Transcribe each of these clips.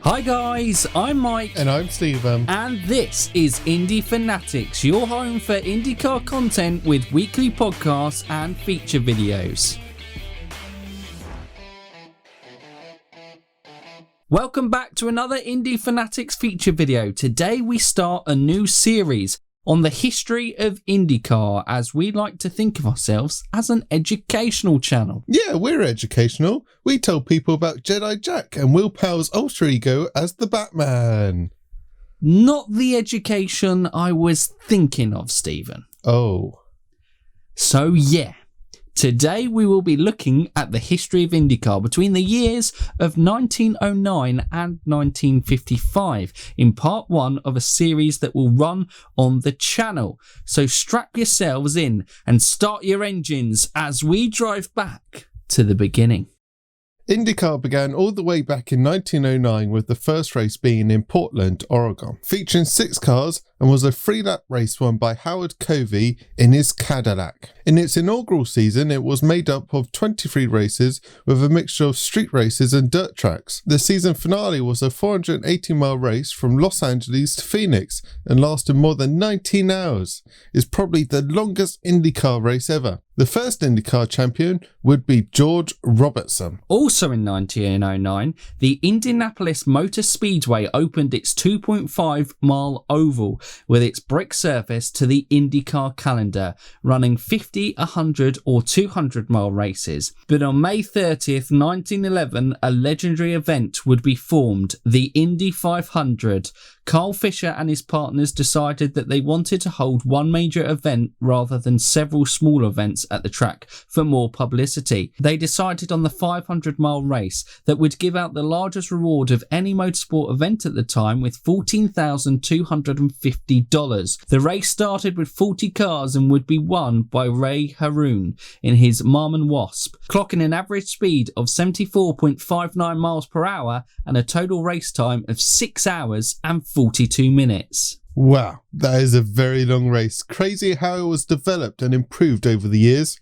Hi guys, I'm Mike. And I'm Stephen. And this is Indy Fanatics, your home for IndyCar content with weekly podcasts and feature videos. Welcome back to another Indy Fanatics feature video. Today we start a new series on the history of IndyCar, as we like to think of ourselves as an educational channel. Yeah, we're educational. We tell people about Jedi Jack and Will Power's alter ego as the Batman. Not the education I was thinking of, Stephen. Oh. So yeah, today we will be looking at the history of IndyCar between the years of 1909 and 1955 in part one of a series that will run on the channel. So strap yourselves in and start your engines as we drive back to the beginning. IndyCar began all the way back in 1909 with the first race being in Portland, Oregon, featuring 6 cars and was a 3-lap race won by Howard Covey in his Cadillac. In its inaugural season, it was made up of 23 races with a mixture of street races and dirt tracks. The season finale was a 480-mile race from Los Angeles to Phoenix and lasted more than 19 hours. It's probably the longest IndyCar race ever. The first IndyCar champion would be George Robertson. Also in 1909, the Indianapolis Motor Speedway opened its 2.5-mile oval with its brick surface to the IndyCar calendar, running 50, 100 or 200-mile races. But on May 30th, 1911, a legendary event would be formed, the Indy 500. Carl Fisher and his partners decided that they wanted to hold one major event rather than several small events at the track for more publicity. They decided on the 500-mile race that would give out the largest reward of any motorsport event at the time with $14,250. The race started with 40 cars and would be won by Ray Harroun in his Marmon Wasp, clocking an average speed of 74.59 miles per hour and a total race time of 6 hours and 42 minutes. Wow, that is a very long race. Crazy how it was developed and improved over the years.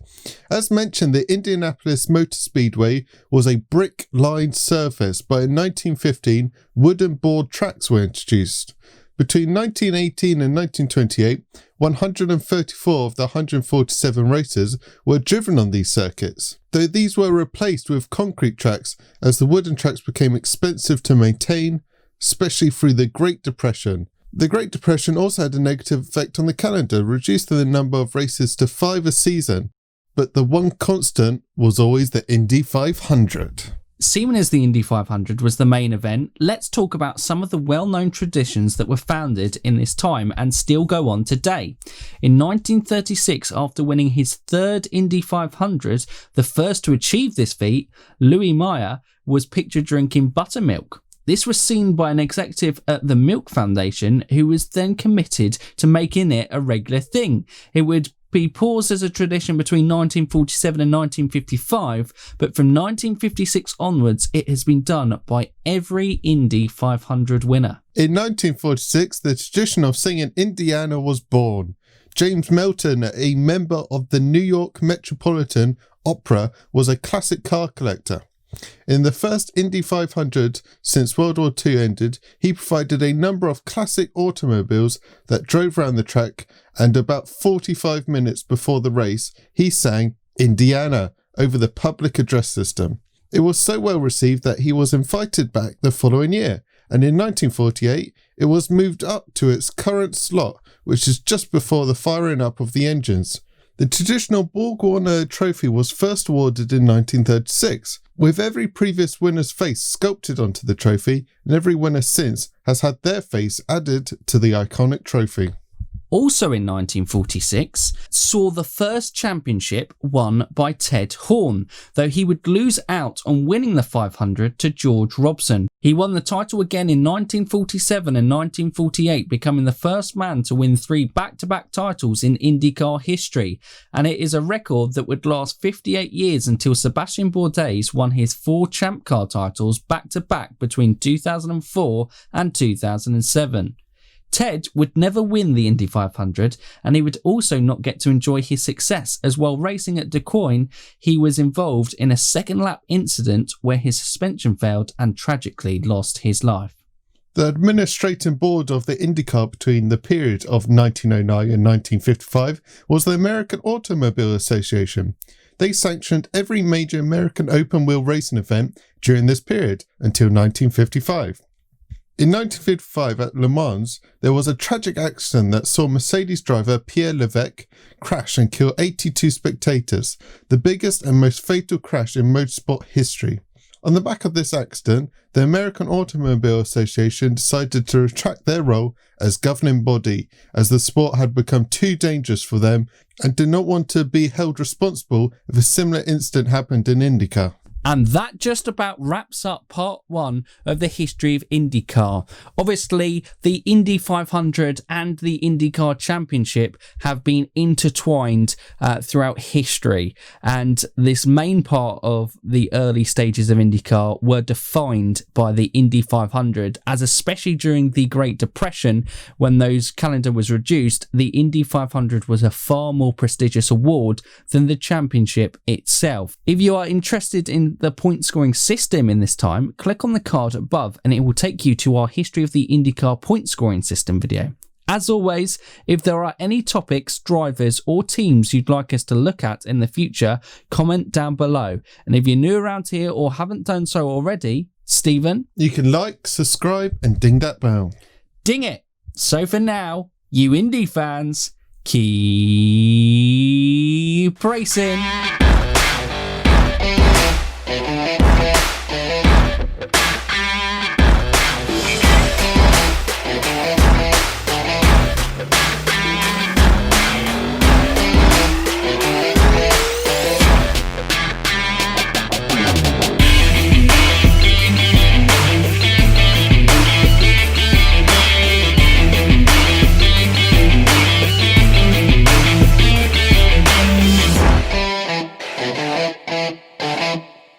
As mentioned, the Indianapolis Motor Speedway was a brick-lined surface, but in 1915, wooden board tracks were introduced. Between 1918 and 1928, 134 of the 147 races were driven on these circuits, though these were replaced with concrete tracks as the wooden tracks became expensive to maintain, especially through the Great Depression. The Great Depression also had a negative effect on the calendar, reducing the number of races to 5 a season, but the one constant was always the Indy 500. Seeming as the Indy 500 was the main event, let's talk about some of the well-known traditions that were founded in this time and still go on today. In 1936, after winning his 3rd Indy 500, the first to achieve this feat, Louis Meyer was pictured drinking buttermilk. This was seen by an executive at the Milk Foundation who was then committed to making it a regular thing. It would be paused as a tradition between 1947 and 1955, but from 1956 onwards it has been done by every Indy 500 winner. In 1946, the tradition of singing Indiana was born. James Melton, a member of the New York Metropolitan Opera, was a classic car collector. In the first Indy 500 since World War II ended, he provided a number of classic automobiles that drove around the track, and about 45 minutes before the race, he sang Indiana over the public address system. It was so well received that he was invited back the following year, and in 1948, it was moved up to its current slot, which is just before the firing up of the engines. The traditional Borg Warner Trophy was first awarded in 1936, with every previous winner's face sculpted onto the trophy, and every winner since has had their face added to the iconic trophy. Also in 1946, saw the first championship won by Ted Horn, though he would lose out on winning the 500 to George Robson. He won the title again in 1947 and 1948, becoming the first man to win 3 back-to-back titles in IndyCar history, and it is a record that would last 58 years until Sebastian Bourdais won his 4 Champ Car titles back-to-back between 2004 and 2007. Ted would never win the Indy 500, and he would also not get to enjoy his success, as while racing at DeQuoin, he was involved in a second lap incident where his suspension failed and tragically lost his life. The administrating board of the IndyCar between the period of 1909 and 1955 was the American Automobile Association. They sanctioned every major American open-wheel racing event during this period until 1955. In 1955 at Le Mans, there was a tragic accident that saw Mercedes driver Pierre Levesque crash and kill 82 spectators, the biggest and most fatal crash in motorsport history. On the back of this accident, the American Automobile Association decided to retract their role as governing body, as the sport had become too dangerous for them and did not want to be held responsible if a similar incident happened in IndyCar. And that just about wraps up part 1 of the history of IndyCar. Obviously, the Indy 500 and the IndyCar Championship have been intertwined throughout history. And this main part of the early stages of IndyCar were defined by the Indy 500, as especially during the Great Depression, when those calendar was reduced, the Indy 500 was a far more prestigious award than the championship itself. If you are interested in the point scoring system in this time, click on the card above and it will take you to our history of the IndyCar point scoring system video. As always, if there are any topics, drivers or teams you'd like us to look at in the future, comment down below. And if you're new around here or haven't done so already, Stephen, you can like, subscribe and ding that bell. Ding it! So for now, you Indy fans, keep racing!